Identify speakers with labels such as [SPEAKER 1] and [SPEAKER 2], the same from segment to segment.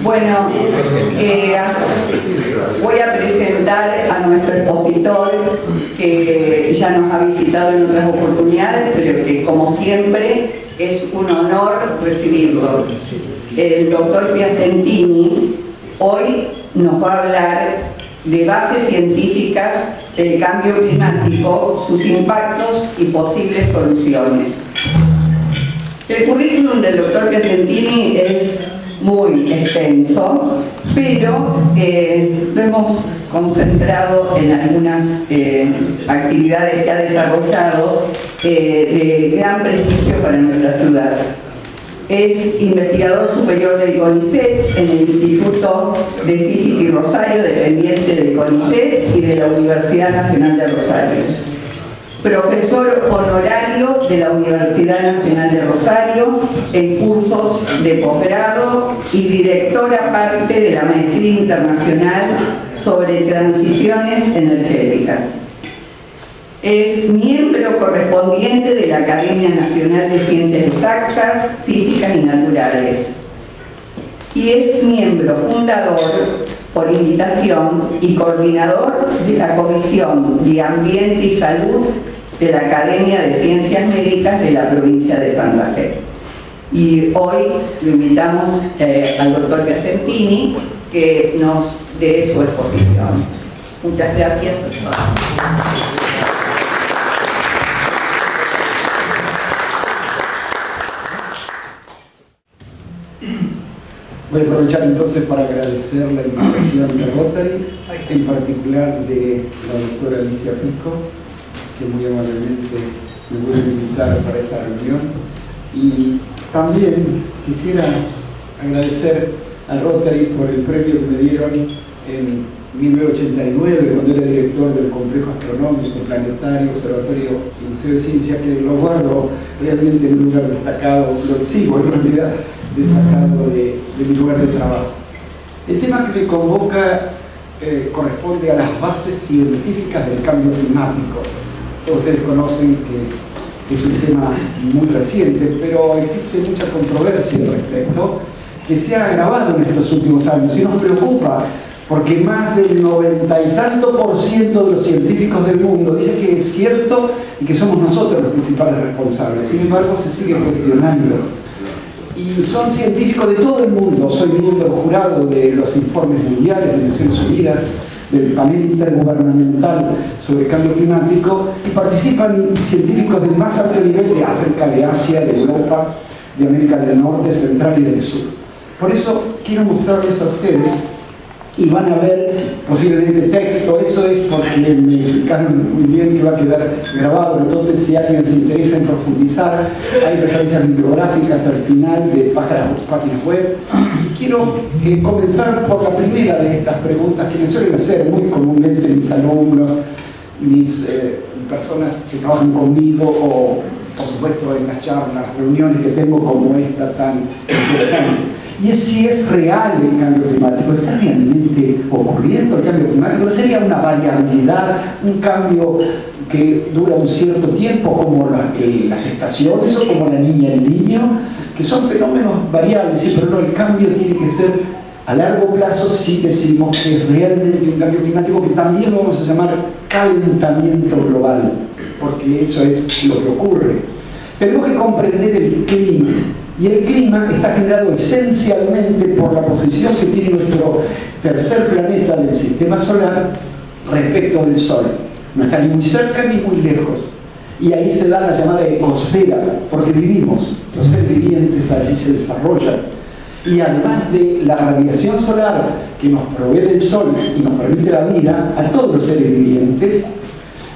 [SPEAKER 1] Bueno, voy a presentar a nuestro expositor que ya nos ha visitado en otras oportunidades, pero que como siempre es un honor recibirlo. El doctor Piacentini hoy nos va a hablar de bases científicas del cambio climático, sus impactos y posibles soluciones. El currículum del doctor Piacentini es muy extenso, pero lo hemos concentrado en algunas actividades que ha desarrollado de gran prestigio para nuestra ciudad. Es investigador superior del CONICET en el Instituto de Física y Rosario, dependiente del CONICET y de la Universidad Nacional de Rosario. Profesor honorario de la Universidad Nacional de Rosario en cursos de posgrado y director aparte de la Maestría Internacional sobre Transiciones Energéticas. Es miembro correspondiente de la Academia Nacional de Ciencias Exactas, Físicas y Naturales. Y es miembro fundador, por invitación, y coordinador de la Comisión de Ambiente y Salud de la Academia de Ciencias Médicas de la provincia de Santa Fe. Y hoy lo invitamos al doctor Piacentini que nos dé su exposición. Muchas gracias.
[SPEAKER 2] Voy a aprovechar entonces para agradecer la invitación de Rotary, en particular de la doctora Alicia Fisco, que muy amablemente me puede invitar para esta reunión. Y también quisiera agradecer a Rotary por el premio que me dieron en 1989, cuando era director del Complejo Astronómico, Planetario, Observatorio y Museo de Ciencias, que lo guardo realmente en un lugar destacado, lo exhibo en realidad, destacado de mi lugar de trabajo. El tema que me convoca corresponde a las bases científicas del cambio climático. Todos ustedes conocen que es un tema muy reciente, pero existe mucha controversia al respecto, que se ha agravado en estos últimos años y nos preocupa porque más del 90 y tanto % de los científicos del mundo dicen que es cierto y que somos nosotros los principales responsables. Sin embargo, se sigue cuestionando. Y son científicos de todo el mundo. Soy miembro jurado de los informes mundiales de Naciones Unidas, del panel intergubernamental sobre cambio climático, y participan científicos del más alto nivel de África, de Asia, de Europa, de América del Norte, Central y del Sur. Por eso quiero mostrarles a ustedes, y van a ver posiblemente texto, eso es porque me explicaron muy bien que va a quedar grabado, entonces si alguien se interesa en profundizar, hay referencias bibliográficas al final de páginas web. Y quiero comenzar por la primera de estas preguntas que me suelen hacer muy comúnmente mis alumnos, mis personas que trabajan conmigo o, por supuesto, en las charlas, reuniones que tengo como esta tan interesante. Y es si es real el cambio climático. ¿Está realmente ocurriendo el cambio climático? ¿Sería una variabilidad, un cambio que dura un cierto tiempo, como las estaciones o como la niña y el niño, que son fenómenos variables? Sí, pero no, el cambio tiene que ser a largo plazo si decimos que es realmente un cambio climático, que también lo vamos a llamar calentamiento global, porque eso es lo que ocurre. Tenemos que comprender el clima. Y el clima está generado esencialmente por la posición que tiene nuestro tercer planeta del sistema solar respecto del Sol. No está ni muy cerca ni muy lejos. Y ahí se da la llamada ecosfera, porque vivimos, los seres vivientes allí se desarrollan. Y además de la radiación solar que nos provee del Sol y nos permite la vida a todos los seres vivientes,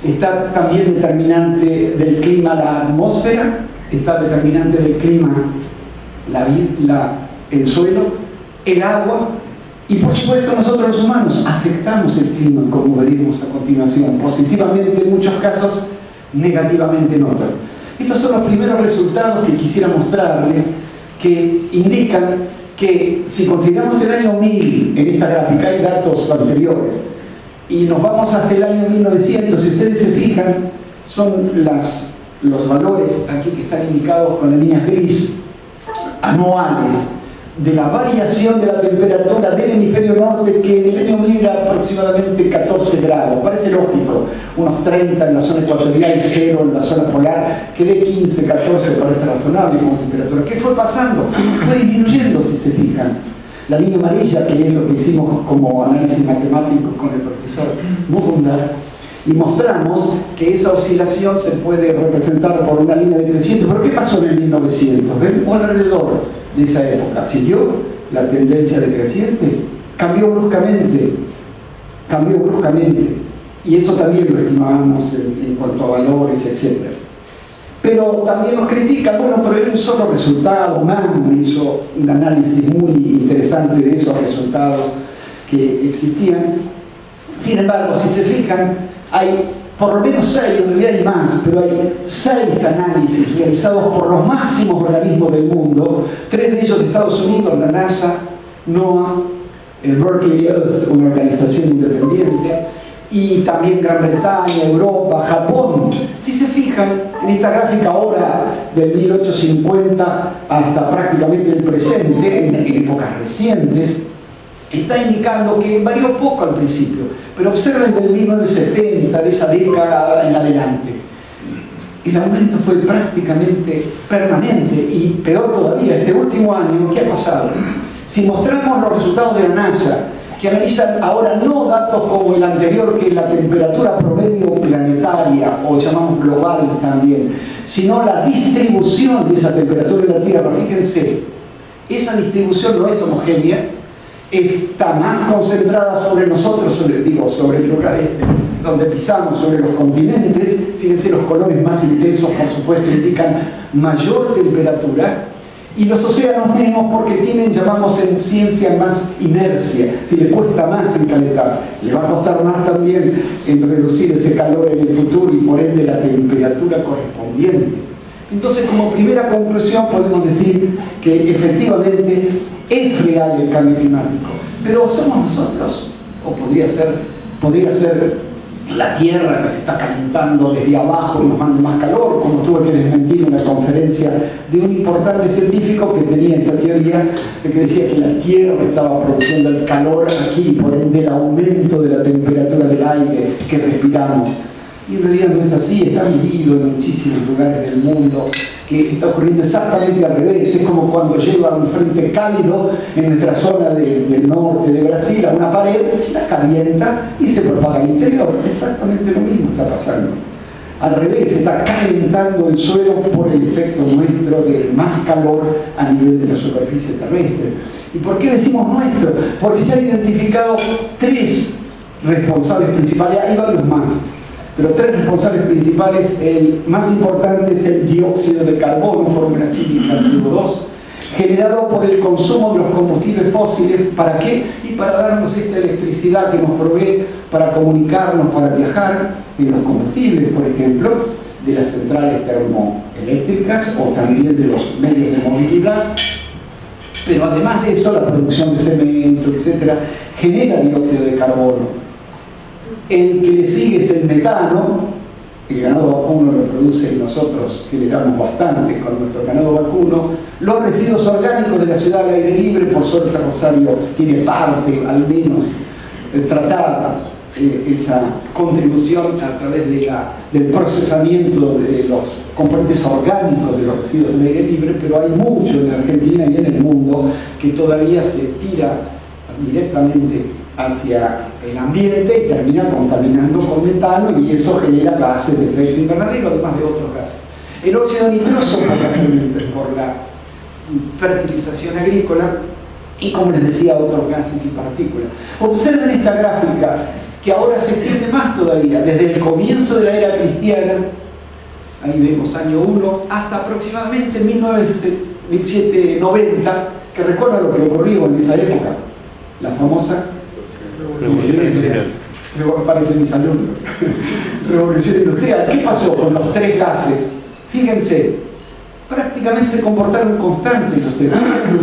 [SPEAKER 2] está también determinante del clima la atmósfera, está determinante del clima el suelo, el agua, y por supuesto nosotros los humanos afectamos el clima, como veremos a continuación, positivamente en muchos casos, negativamente en otros. Estos son los primeros resultados que quisiera mostrarles, que indican que si consideramos el año 1000 en esta gráfica, hay datos anteriores, y nos vamos hasta el año 1900, si ustedes se fijan, son los valores aquí que están indicados con las líneas gris, anuales. de la variación de la temperatura del hemisferio norte, que en el año 1000 era aproximadamente 14 grados. Parece lógico, unos 30 en la zona ecuatorial y 0 en la zona polar, que de 15, 14 parece razonable como temperatura. ¿Qué fue pasando? Fue disminuyendo, si se fijan. La línea amarilla, que es lo que hicimos como análisis matemático con el profesor Mukunda, y mostramos que esa oscilación se puede representar por una línea decreciente. ¿Pero qué pasó en el 1900? ¿Ven? O alrededor de esa época. ¿Siguió la tendencia decreciente? Cambió bruscamente. Y eso también lo estimábamos en cuanto a valores, etc. Pero también nos critican, bueno, pero era un solo resultado. Mann hizo un análisis muy interesante de esos resultados que existían. Sin embargo, si se fijan, hay por lo menos 6, en realidad hay más, pero hay 6 análisis realizados por los máximos organismos del mundo, 3 de ellos de Estados Unidos, la NASA, NOAA, el Berkeley Earth, una organización independiente, y también Gran Bretaña, Europa, Japón. Si se fijan en esta gráfica ahora del 1850 hasta prácticamente el presente, en épocas recientes, está indicando que varió poco al principio, pero observen del 1970, de esa década en adelante. El aumento fue prácticamente permanente y peor todavía, este último año, ¿qué ha pasado? Si mostramos los resultados de la NASA, que analizan ahora no datos como el anterior, que es la temperatura promedio planetaria, o llamamos global también, sino la distribución de esa temperatura en la Tierra. Fíjense, esa distribución no es homogénea, está más concentrada sobre nosotros, sobre el lugar donde pisamos, sobre los continentes. Fíjense, los colores más intensos, por supuesto, indican mayor temperatura, y los océanos menos porque tienen, llamamos en ciencia, más inercia. Si les cuesta más en calentarse, le va a costar más también en reducir ese calor en el futuro y por ende la temperatura correspondiente. Entonces, como primera conclusión podemos decir que efectivamente es real el cambio climático, pero somos nosotros, o podría ser la Tierra que se está calentando desde abajo y nos manda más calor, como tuve que desmentir en la conferencia de un importante científico que tenía esa teoría, que decía que la Tierra estaba produciendo el calor aquí, por ende el aumento de la temperatura del aire que respiramos. Y en realidad no es así, está medido en muchísimos lugares del mundo, que está ocurriendo exactamente al revés. Es como cuando llega un frente cálido en nuestra zona del norte de Brasil a una pared, la calienta y se propaga al interior. Exactamente lo mismo está pasando. Al revés, se está calentando el suelo por el efecto nuestro de más calor a nivel de la superficie terrestre. ¿Y por qué decimos nuestro? Porque se han identificado 3 responsables principales, hay varios más, pero 3 responsables principales. El más importante es el dióxido de carbono, fórmula química CO2, generado por el consumo de los combustibles fósiles. ¿Para qué? Y para darnos esta electricidad que nos provee para comunicarnos, para viajar, en los combustibles, por ejemplo, de las centrales termoeléctricas o también de los medios de movilidad. Pero además de eso, la producción de cemento, etc., genera dióxido de carbono. El que le sigue es el metano. El ganado vacuno lo produce y nosotros generamos bastante con nuestro ganado vacuno. Los residuos orgánicos de la ciudad al aire libre, por suerte Rosario tiene parte, al menos, tratada esa contribución a través del procesamiento de los componentes orgánicos de los residuos al aire libre, pero hay mucho en Argentina y en el mundo que todavía se tira directamente hacia el ambiente y termina contaminando con metano, y eso genera gases de efecto invernadero, además de otros gases. El óxido nitroso por la fertilización agrícola y, como les decía, otros gases y partículas. Observen esta gráfica que ahora se extiende más todavía, desde el comienzo de la era cristiana, ahí vemos año 1, hasta aproximadamente 1790, que recuerda lo que ocurrió en esa época, la famosa Revolución Industrial. Parecen mis alumnos. Revolución Industrial. ¿Qué pasó con los 3 gases? Fíjense, prácticamente se comportaron constantes los 3,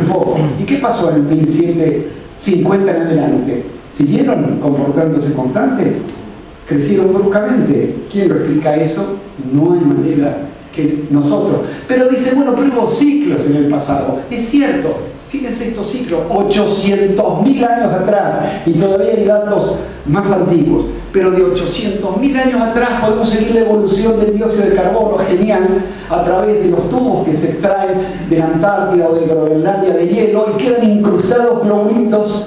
[SPEAKER 2] un poco. ¿Y qué pasó en el 1750 en adelante? ¿Siguieron comportándose constantes? ¿Crecieron bruscamente? ¿Quién lo explica eso? No hay manera que nosotros. Pero dice, bueno, pero hubo ciclos en el pasado. Es cierto, Fíjense estos ciclos, 800.000 años atrás, y todavía hay datos más antiguos, pero de 800.000 años atrás podemos seguir la evolución del dióxido de carbono, genial, a través de los tubos que se extraen de la Antártida o de Groenlandia de hielo y quedan incrustados globitos,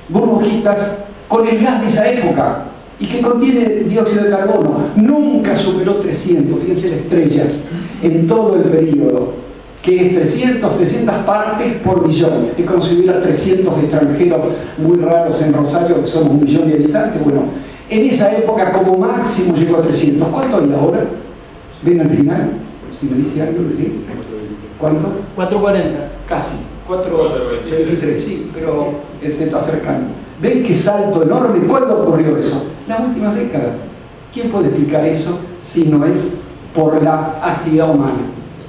[SPEAKER 2] burbujitas, con el gas de esa época y que contiene dióxido de carbono. Nunca superó 300, fíjense la estrella, en todo el periodo, que es 300 partes por millón. Es como si hubiera 300 extranjeros muy raros en Rosario, que somos 1 millón de habitantes. Bueno, en esa época como máximo llegó a 300. ¿Cuánto hay ahora? ¿Ven al final? Si me dice algo, ¿eh? ¿Cuánto?
[SPEAKER 3] 440.
[SPEAKER 2] Casi. 423, sí, pero se está acercando. ¿Ven qué salto enorme? ¿Cuándo ocurrió eso? Las últimas décadas. ¿Quién puede explicar eso si no es por la actividad humana?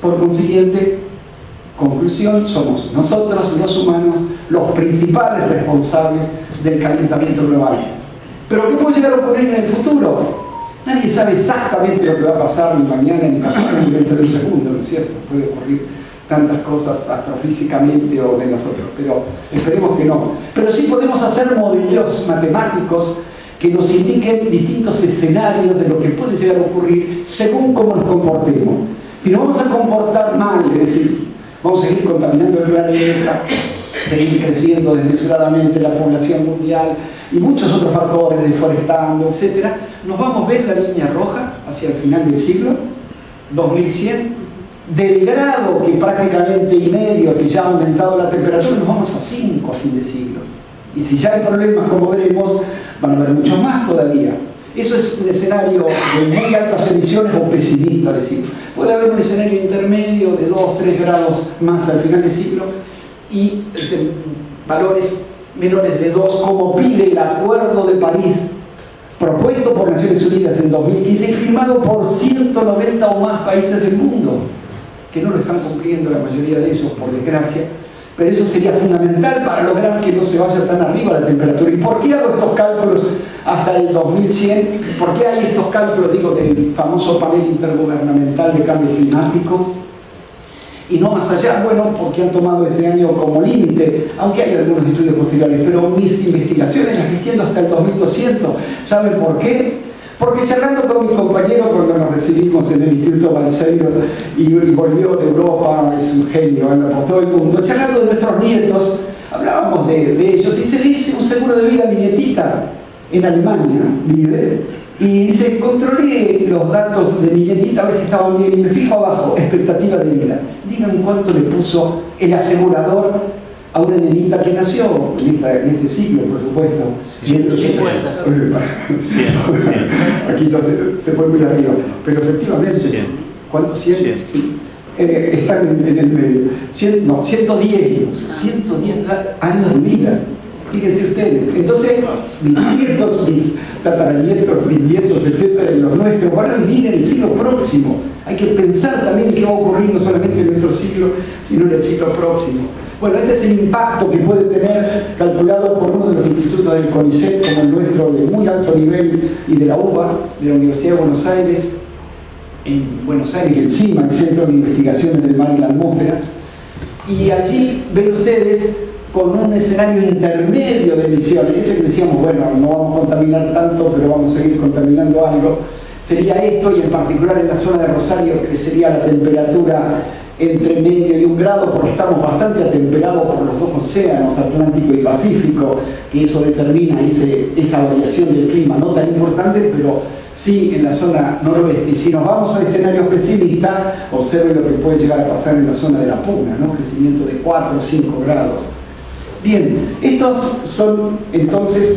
[SPEAKER 2] Por consiguiente, conclusión, somos nosotros, los humanos, los principales responsables del calentamiento global. ¿Pero qué puede llegar a ocurrir en el futuro? Nadie sabe exactamente lo que va a pasar ni mañana, ni pasado, ni dentro de un segundo, ¿no es cierto? Puede ocurrir tantas cosas astrofísicamente o de nosotros, pero esperemos que no. Pero sí podemos hacer modelos matemáticos que nos indiquen distintos escenarios de lo que puede llegar a ocurrir según cómo nos comportemos. Si nos vamos a comportar mal, es decir, vamos a seguir contaminando el planeta, seguir creciendo desmesuradamente la población mundial y muchos otros factores, deforestando, etc., nos vamos a ver la línea roja hacia el final del siglo, 2100, del grado que prácticamente y medio que ya ha aumentado la temperatura, nos vamos a 5 a fin de siglo. Y si ya hay problemas, como veremos, van a haber muchos más todavía. Eso es un escenario de muy altas emisiones o pesimista, decir. Puede haber un escenario intermedio de 2-3 grados más al final del siglo y valores menores de 2, como pide el Acuerdo de París, propuesto por Naciones Unidas en 2015 y firmado por 190 o más países del mundo, que no lo están cumpliendo la mayoría de ellos, por desgracia. Pero eso sería fundamental para lograr que no se vaya tan arriba la temperatura. ¿Y por qué hago estos cálculos hasta el 2100? ¿Por qué hay estos cálculos, digo, del famoso panel intergubernamental de cambio climático? Y no más allá, bueno, porque han tomado ese año como límite, aunque hay algunos estudios posteriores, pero mis investigaciones las extiendo hasta el 2200. ¿Saben por qué? Porque charlando con mi compañero cuando nos recibimos en el Instituto Balseiro y volvió de Europa, es un genio, anda por todo el mundo, charlando de nuestros nietos, hablábamos de ellos y se le hizo un seguro de vida a mi nietita, en Alemania vive, y dice, controlé los datos de mi nietita a ver si estaban bien y me fijo abajo, expectativa de vida. Digan cuánto le puso el asegurador a una nenita que nació en este siglo, por supuesto.
[SPEAKER 3] 150.
[SPEAKER 2] Aquí ya se fue muy arriba, pero efectivamente,
[SPEAKER 4] 100.
[SPEAKER 2] ¿cuánto? 100. Sí. Están en el medio. 110 años de vida. Fíjense ustedes. Entonces, mis nietos, mis tataranietos, mis nietos, etcétera, y los nuestros van a vivir en el siglo próximo. Hay que pensar también qué va a ocurrir no solamente en nuestro siglo, sino en el siglo próximo. Bueno, este es el impacto que puede tener, calculado por uno de los institutos del CONICET, como el nuestro, de muy alto nivel, y de la UBA, de la Universidad de Buenos Aires, en Buenos Aires, el CIMA, el Centro de Investigaciones del Mar y la Atmósfera. Y allí ven ustedes con un escenario intermedio de emisiones. Ese que decíamos, bueno, no vamos a contaminar tanto, pero vamos a seguir contaminando algo. Sería esto, y en particular en la zona de Rosario, que sería la temperatura entre medio y 1 grado, porque estamos bastante atemperados por los dos océanos, Atlántico y Pacífico, que eso determina esa variación del clima, no tan importante, pero sí en la zona noroeste. Y si nos vamos a escenarios pesimistas, observen lo que puede llegar a pasar en la zona de la Puna, ¿no? Crecimiento de 4 o 5 grados. Bien, estos son entonces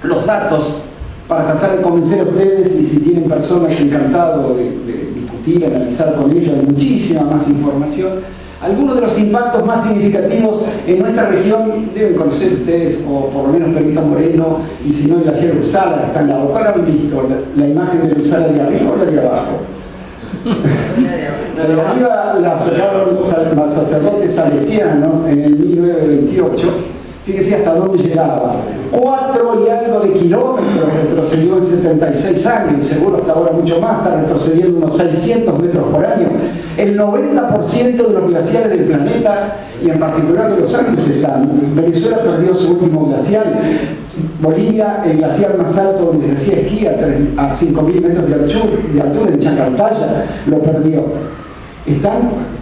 [SPEAKER 2] los datos para tratar de convencer a ustedes, y si tienen personas, encantado de discutir, analizar con ellos, hay muchísima más información. Algunos de los impactos más significativos en nuestra región deben conocer ustedes, o por lo menos Perito Moreno, y si no, el glaciar Uppsala, que está al lado. ¿Cuál han visto? ¿La imagen de Uppsala de arriba o la de abajo? La de arriba la sacaron los sacerdotes salesianos en el 1928, Fíjese hasta dónde llegaba. 4 y algo de kilómetros retrocedió en 76 años, y seguro hasta ahora mucho más, está retrocediendo unos 600 metros por año. El 90% de los glaciares del planeta, y en particular de los Andes, están. Venezuela perdió su último glacial. Bolivia, el glaciar más alto donde se hacía esquí a 5.000 metros de altura, en Chacaltaya, lo perdió.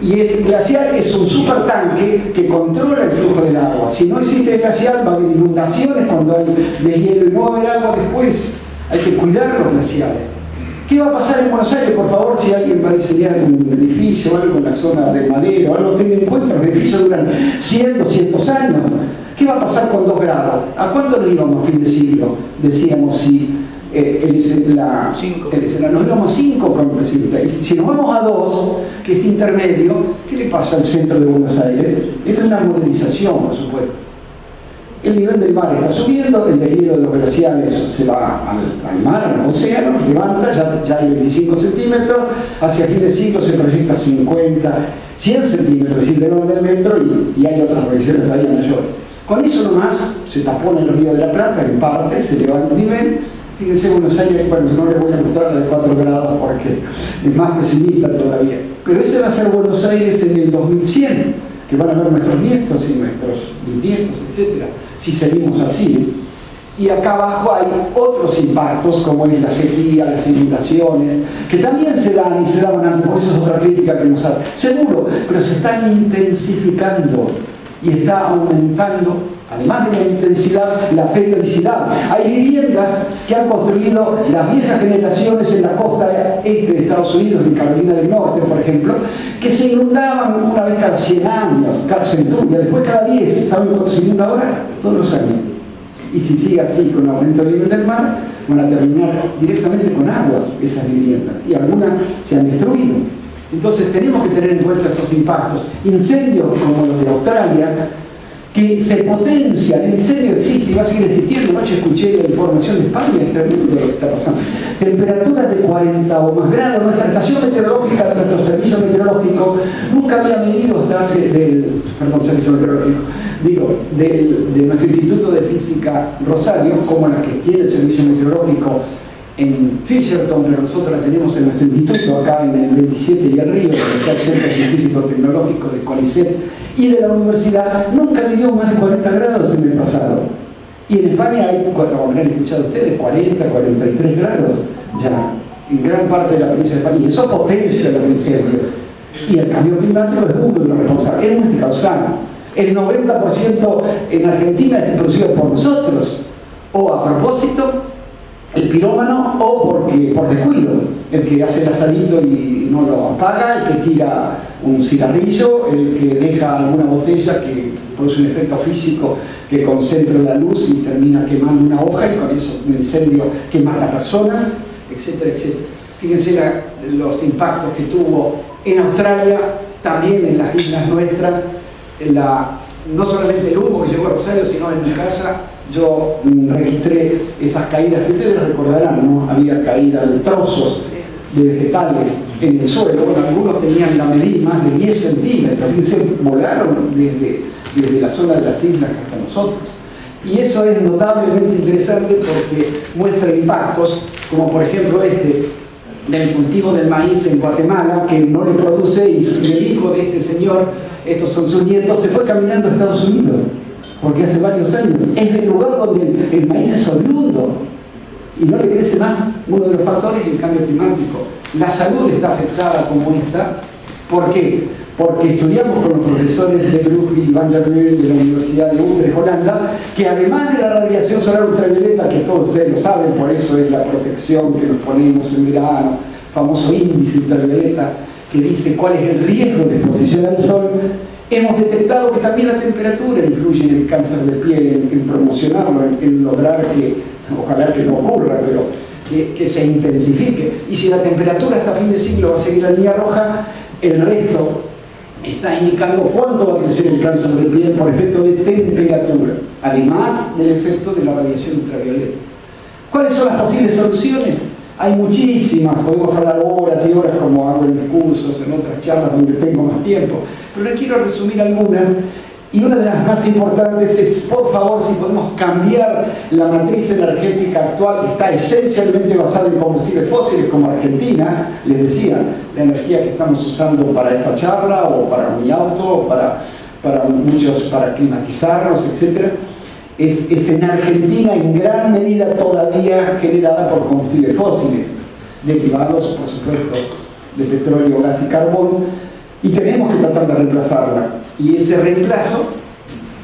[SPEAKER 2] Y el glaciar es un supertanque que controla el flujo del agua. Si no existe el glaciar, va a haber inundaciones cuando hay deshielo y no va a haber agua después. Hay que cuidar los glaciares. ¿Qué va a pasar en Buenos Aires, por favor, si alguien va a diseñar un edificio o algo en la zona de Madero o algo? Tengan en cuenta, los edificios duran 100, 200 años. ¿Qué va a pasar con 2 grados? ¿A cuánto nos íbamos a fin de siglo? Decíamos, si nos íbamos a 5 con el presidente. Si nos vamos a 2, que es intermedio, ¿qué le pasa al centro de Buenos Aires? Esto es una modernización, por supuesto. El nivel del mar está subiendo, el deshielo de los glaciares se va al mar, al océano, levanta, ya hay 25 centímetros, hacia fin de siglo se proyecta 50, 100 centímetros, es decir, del metro, y hay otras proyecciones todavía mayores. Con eso nomás se tapona el río de la Plata, en parte, se eleva el nivel. Fíjense Buenos Aires, bueno, no les voy a mostrar la de 4 grados porque es más pesimista todavía. Pero ese va a ser Buenos Aires en el 2100, que van a ver nuestros nietos y nuestros bisnietos, etc. Si seguimos así. Y acá abajo hay otros impactos, como es la sequía, las inundaciones, que también se dan y se daban antes, por eso es otra crítica que nos hace. Seguro, pero se están intensificando y está aumentando, además de la intensidad, la periodicidad. Hay viviendas que han construido las viejas generaciones en la costa este de Estados Unidos, en Carolina del Norte, por ejemplo, que se inundaban una vez cada 100 años, cada centuria, después cada 10. ¿Saben cuánto se inunda ahora? Todos los años. Y si sigue así con el aumento del nivel del mar, van a terminar directamente con agua esas viviendas. Y algunas se han destruido. Entonces tenemos que tener en cuenta estos impactos. Incendios como los de Australia, que se potencian. El incendio existe y va a seguir existiendo. Anoche escuché la información de España, es tremendo lo que está pasando. Temperaturas de 40 o más grados. Nuestra estación meteorológica, nuestro servicio meteorológico, nunca había medido hasta hace servicio meteorológico, de nuestro Instituto de Física Rosario, como la que tiene el servicio meteorológico en Fisherton, pero nosotros la tenemos en nuestro instituto, acá en el 27 y el Río, donde está el Centro Científico Tecnológico de CONICET y de la universidad. Nunca midió más de 40 grados en el pasado. Y en España hay, como habrán escuchado ustedes, 40, 43 grados ya, en gran parte de la provincia de España. Y eso potencia los incendios. Y el cambio climático es uno de los responsables, es multicausal. El 90% en Argentina es producido por nosotros, o a propósito, el pirómano, o por descuido, el que hace el asadito y no lo apaga, el que tira un cigarrillo, el que deja alguna botella que produce un efecto físico que concentra la luz y termina quemando una hoja, y con eso un incendio que mata personas, etcétera, etcétera. Fíjense los impactos que tuvo en Australia, también en las islas nuestras, no solamente el humo que llegó a Rosario, sino en mi casa. Yo registré esas caídas que ustedes recordarán, ¿no? Había caídas de trozos de vegetales en el suelo. Bueno, algunos tenían la medida más de 10 centímetros, fíjense, volaron desde la zona de las islas hasta nosotros. Y eso es notablemente interesante porque muestra impactos, como por ejemplo del cultivo del maíz en Guatemala, que no le produce, y el hijo de este señor, estos son sus nietos, se fue caminando a Estados Unidos. Porque hace varios años es el lugar donde el maíz es oriundo y no le crece más. Uno de los factores es el cambio climático. La salud está afectada como esta. ¿Por qué? Porque estudiamos con los profesores de Brugge y Van der Meulen de la Universidad de Utrecht, Holanda, que además de la radiación solar ultravioleta, que todos ustedes lo saben, por eso es la protección que nos ponemos en verano, famoso índice ultravioleta, que dice cuál es el riesgo de exposición al sol. Hemos detectado que también la temperatura influye en el cáncer de piel, en promocionarlo, en lograr que, ojalá que no ocurra, pero que se intensifique. Y si la temperatura hasta fin de siglo va a seguir la línea roja, el resto está indicando cuánto va a crecer el cáncer de piel por efecto de temperatura, además del efecto de la radiación ultravioleta. ¿Cuáles son las posibles soluciones? Hay muchísimas, podemos hablar horas y horas, como hago en cursos, en otras charlas donde tengo más tiempo, pero les quiero resumir algunas. Y una de las más importantes es, por favor, si podemos cambiar la matriz energética actual, que está esencialmente basada en combustibles fósiles, como Argentina, les decía, la energía que estamos usando para esta charla, o para mi auto, o para muchos, para climatizarnos, etc., es en Argentina en gran medida todavía generada por combustibles fósiles, derivados, por supuesto, de petróleo, gas y carbón, y tenemos que tratar de reemplazarla. Y ese reemplazo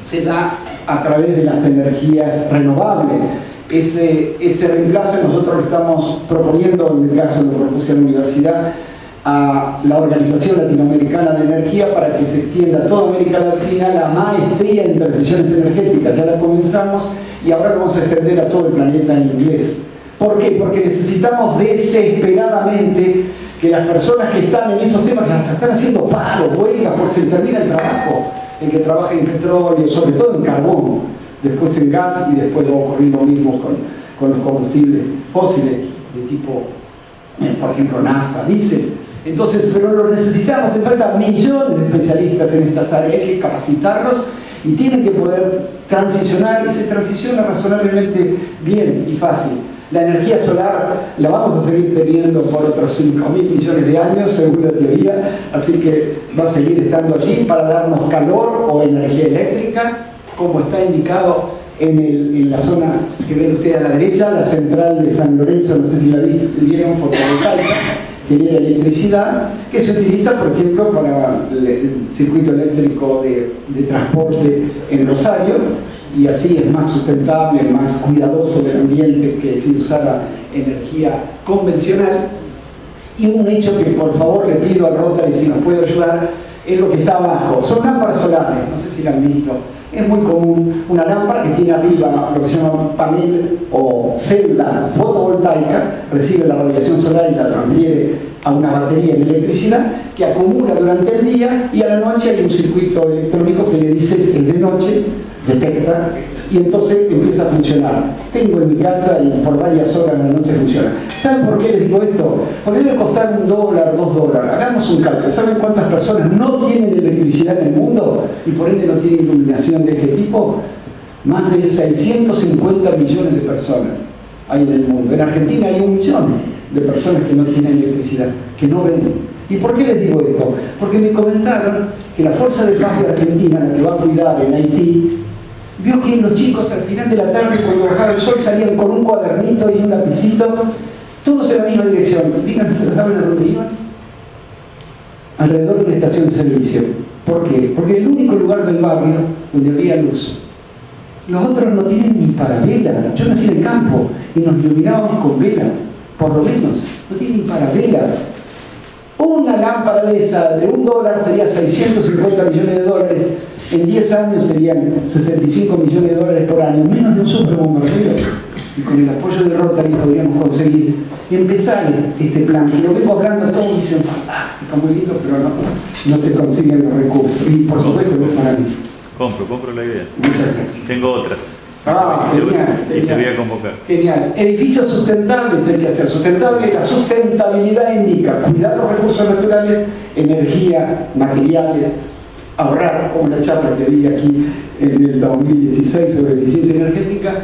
[SPEAKER 2] se da a través de las energías renovables. Ese reemplazo nosotros lo estamos proponiendo, en el caso lo propuse en la universidad, a la Organización Latinoamericana de Energía, para que se extienda a toda América Latina la maestría en transiciones energéticas. Ya la comenzamos y ahora lo vamos a extender a todo el planeta en inglés. ¿Por qué? Porque necesitamos desesperadamente que las personas que están en esos temas, que están haciendo paros, huelgas, porque se les termina el trabajo, el que trabaja en petróleo, sobre todo en carbón, después en gas, y después va a ocurrir lo mismo con los combustibles fósiles de tipo, por ejemplo, nafta, diésel. Entonces, pero lo necesitamos, hace falta millones de especialistas en estas áreas, hay que capacitarlos y tienen que poder transicionar, y se transiciona razonablemente bien y fácil. La energía solar la vamos a seguir teniendo por otros 5.000 millones de años, según la teoría, así que va a seguir estando allí para darnos calor o energía eléctrica, como está indicado en la zona que ven ustedes a la derecha, la central de San Lorenzo, no sé si la vieron, fotovoltaica, genera electricidad, que se utiliza, por ejemplo, para el circuito eléctrico de transporte en Rosario, y así es más sustentable, más cuidadoso del ambiente que si usara energía convencional. Y un hecho que por favor le pido a Rotary si nos puede ayudar, es lo que está abajo. Son lámparas solares, no sé si la han visto. Es muy común una lámpara que tiene arriba lo que se llama panel o célula fotovoltaica, recibe la radiación solar y la transfiere a una batería de electricidad que acumula durante el día, y a la noche hay un circuito electrónico que le dice es de noche, detecta, y entonces empieza a funcionar. Tengo en mi casa y por varias horas en la noche funciona. ¿Saben por qué les digo esto? Porque debe costar $1, $2. Hagamos un cálculo. ¿Saben cuántas personas no tienen electricidad en el mundo y por ende no tienen iluminación de este tipo? Más de 650 millones de personas hay en el mundo. En Argentina hay 1 millón de personas que no tienen electricidad, que no ven. ¿Y por qué les digo esto? Porque me comentaron que la Fuerza de Paz de Argentina, la que va a cuidar en Haití, vio que los chicos al final de la tarde, cuando bajaba el sol, salían con un cuadernito y un lapicito, todos en la misma dirección. Díganse, ¿saben a dónde iban? Alrededor de la estación de servicio. ¿Por qué? Porque el único lugar del barrio donde había luz. Los otros no tienen ni para vela. Yo nací en el campo y nos iluminábamos con vela, por lo menos. No tienen ni para vela. Una lámpara de esa de $1 sería 650 millones de dólares. En 10 años serían 65 millones de dólares por año, menos de un superbombardero. Y con el apoyo de Rotary podríamos conseguir empezar este plan. Que lo vengo hablando, todos dicen fantástico, muy lindo, pero no se consiguen los recursos. Y por supuesto no es para mí.
[SPEAKER 4] Compro la idea.
[SPEAKER 2] Muchas gracias.
[SPEAKER 4] Tengo otras.
[SPEAKER 2] Genial.
[SPEAKER 4] Y te voy a convocar.
[SPEAKER 2] Genial. Edificios sustentables hay que hacer. Sustentable, la sustentabilidad indica cuidar los recursos naturales, energía, materiales, ahorrar, como la charla que di aquí en el 2016 sobre eficiencia energética,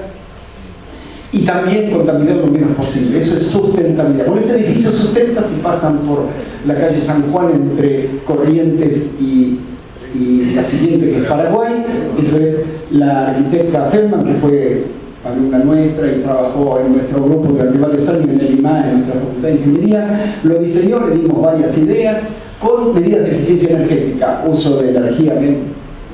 [SPEAKER 2] y también contaminar lo menos posible. Eso es sustentabilidad. Bueno, este edificio sustenta si pasan por la calle San Juan entre Corrientes y la siguiente, que es Paraguay. Eso es la arquitecta Feldman, que fue alumna nuestra y trabajó en nuestro grupo durante varios años en el IMA, en nuestra facultad de ingeniería. Lo diseñó, le dimos varias ideas con medidas de eficiencia energética, uso de energía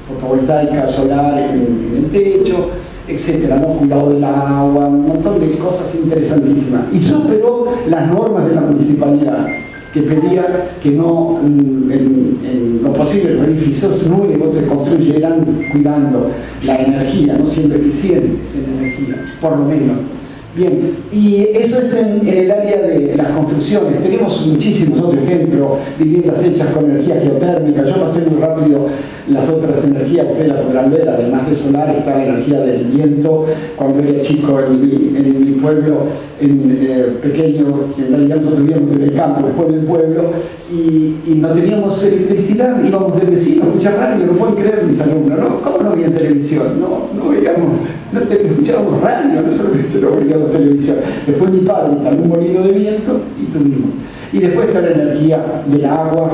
[SPEAKER 2] fotovoltaica, solar en el techo, etcétera, ¿no? Cuidado del agua, un montón de cosas interesantísimas. Y superó las normas de la municipalidad, que pedía que no, en lo posible, los edificios nuevos se construyeran cuidando la energía, no siendo eficientes en energía, por lo menos. Bien, y eso es en el área de las construcciones. Tenemos muchísimos otros ejemplos, viviendas hechas con energía geotérmica. Yo pasé muy rápido las otras energías, ustedes las podrán ver, además de solar está la energía del viento. Cuando era chico en mi pueblo, pequeño, en realidad nosotros vivíamos en el campo, después del pueblo, y no teníamos electricidad, íbamos del vecino a escuchar radio, no pueden creer mis alumnos, ¿no? ¿Cómo no había televisión? No veíamos, escuchábamos radio, no solamente no veíamos televisión. Después mi padre instaló un molino de viento y tuvimos. Y después está la energía del agua,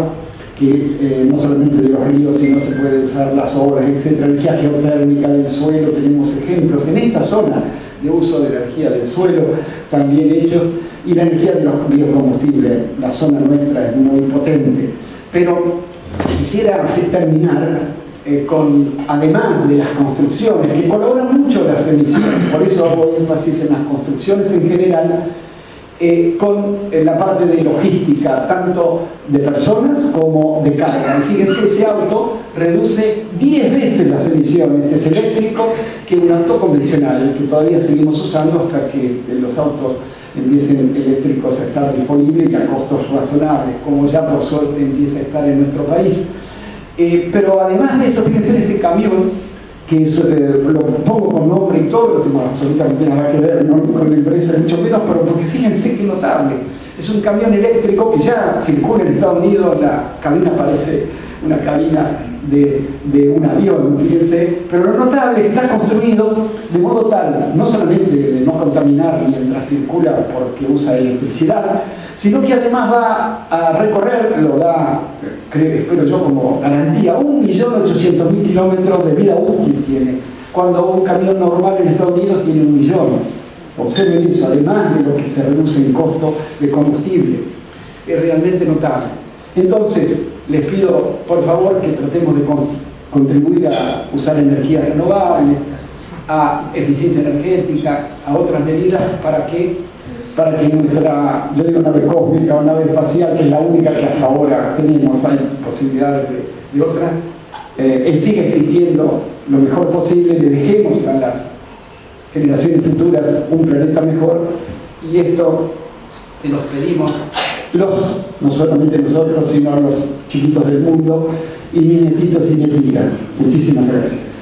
[SPEAKER 2] que no solamente de los ríos, sino se puede usar las obras, etc. Energía geotérmica del suelo, tenemos ejemplos en esta zona de uso de energía del suelo, también hechos, y la energía de los biocombustibles. La zona nuestra es muy potente. Pero quisiera terminar con, además de las construcciones, que colaboran mucho las emisiones, por eso hago énfasis en las construcciones en general, con la parte de logística, tanto de personas como de carga. Y fíjense, ese auto reduce 10 veces las emisiones, es eléctrico, que un auto convencional, el que todavía seguimos usando hasta que los autos empiecen eléctricos a estar disponibles y a costos razonables, como ya por suerte empieza a estar en nuestro país. Pero además de eso, fíjense en este camión, que lo pongo con nombre y todo, no tengo absolutamente nada que ver, ¿no?, con la empresa, mucho menos, pero porque fíjense qué notable. Es un camión eléctrico que ya circula en Estados Unidos, la cabina parece una cabina de un avión, fíjense, pero lo notable está construido de modo tal, no solamente de no contaminar mientras circula porque usa electricidad, sino que además va a recorrer, lo da, espero yo, como garantía, 1.800.000 kilómetros de vida útil tiene, cuando un camión normal en Estados Unidos tiene 1 millón. Observen eso, además de lo que se reduce en costo de combustible. Es realmente notable. Entonces, les pido, por favor, que tratemos de contribuir a usar energías renovables, a eficiencia energética, a otras medidas para que nuestra, yo digo nave cósmica o nave espacial, que es la única que hasta ahora tenemos, hay posibilidades de otras, siga existiendo lo mejor posible, le dejemos a las generaciones futuras un planeta mejor, y esto se los pedimos, no solamente nosotros, sino los chiquitos del mundo y mis nietitos y nietitas. Muchísimas gracias.